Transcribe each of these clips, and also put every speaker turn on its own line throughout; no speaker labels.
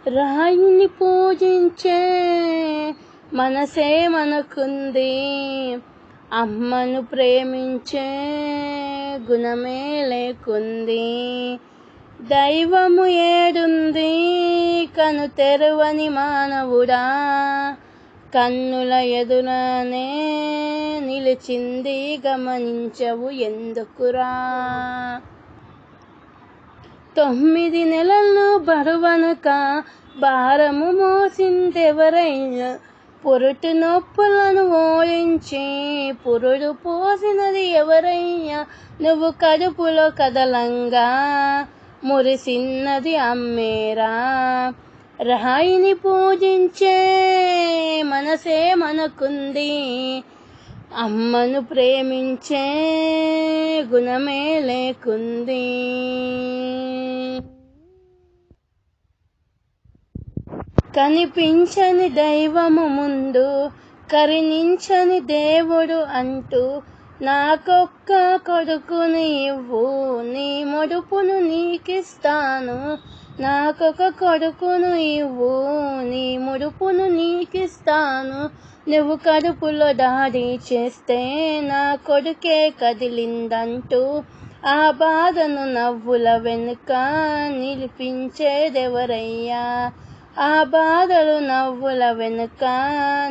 రాయిని పూజించే మనసే మనకుంది, అమ్మను ప్రేమించే గుణమే లేకుంది. దైవము ఏడుంది కను తెరువని మానవుడా, కన్నుల ఎదురనే నిలిచింది గమనించవు ఎందుకురా. 9 నెలలు బరువనక భారము మోసిందెవరైనా, పురుటి నొప్పులను ఓడించి పురుడు పోసినది ఎవరయ్యా. నువ్వు కడుపులో కదలంగా మురిసిన్నది అమ్మేరా. రాయిని పూజించే మనసే మనకుంది, అమ్మను ప్రేమించే గుణమే లేకుంది. కనిపించని దైవము ముందు కరుణించని దేవుడు అంటూ, నాకొక్క కొడుకుని ఇవ్వు నీ ముడుపును నీకిస్తాను. నాకొక కొడుకును ఇవ్వు నీ ముడుపును నీకిస్తాను. నువ్వు కడుపులో దాడి చేస్తే నా కొడుకే కదిలిందంటూ, ఆ బాధను నవ్వుల వెనుక నిలిపించేదెవరయ్యా. ఆ బాధలు నవ్వుల వెనుక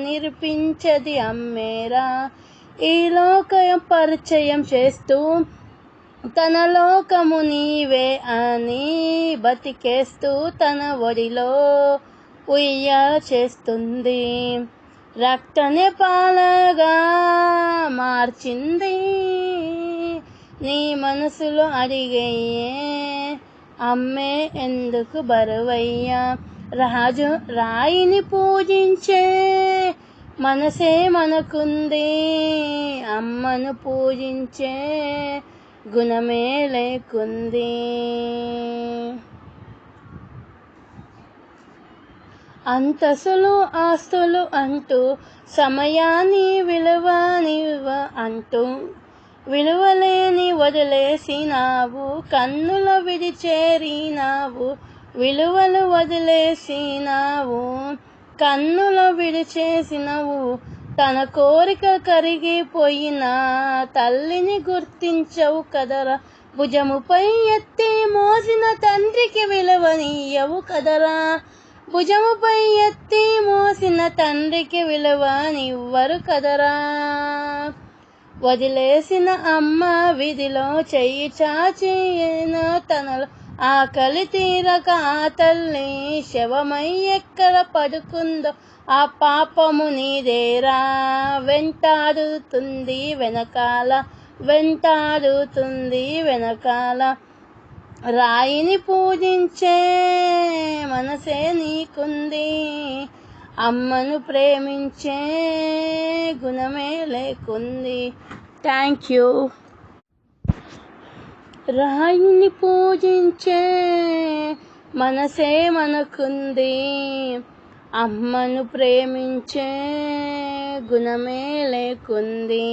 నిలిపించది అమ్మేరా. ఈ లోకం పరిచయం చేస్తూ తన లోకము నీవే అని బతికేస్తూ తన ఒడిలో ఉయ్యాల చేస్తుంది. రక్తనే పాలగా మార్చింది నీ మనసులో అడిగేయే, అమ్మే ఎందుకు బరువయ్యా. రాయిని పూజించే మనసే మనకుంది, అమ్మను పూజించే గుణమే లేకుంది. అంతస్తులు ఆస్తులు అంటూ సమయాన్ని విలువనివ్వ అంటూ విలువలేని వదిలేసినావు. కన్నుల విడి చేరినావు, విలువలు వదిలేసినావు. కన్నుల విడిచేసినవు, తన కోరిక కరిగిపోయిన తల్లిని గుర్తించవు కదరా. భుజముపై ఎత్తి మోసిన తండ్రికి విలువనియ్యవు కదరా. భుజముపై ఎత్తి మోసిన తండ్రికి విలువనివ్వరు కదరా. వదిలేసిన అమ్మ విధిలో చెయ్యి చాచి తనలో ఆకలి తీరక ఆ తల్లి శవమై ఎక్కడ పడుకుందో ఆ పాపము నీదేరా. వెంటాడుతుంది వెనకాల, వెంటాడుతుంది వెనకాల. రాయిని పూజించే మనసే నీకుంది, అమ్మను ప్రేమించే గుణమే లేకుంది. Thank you. రాయిని పూజించే మనసే మనకుంది, అమ్మను ప్రేమించే గుణమే లేకుంది.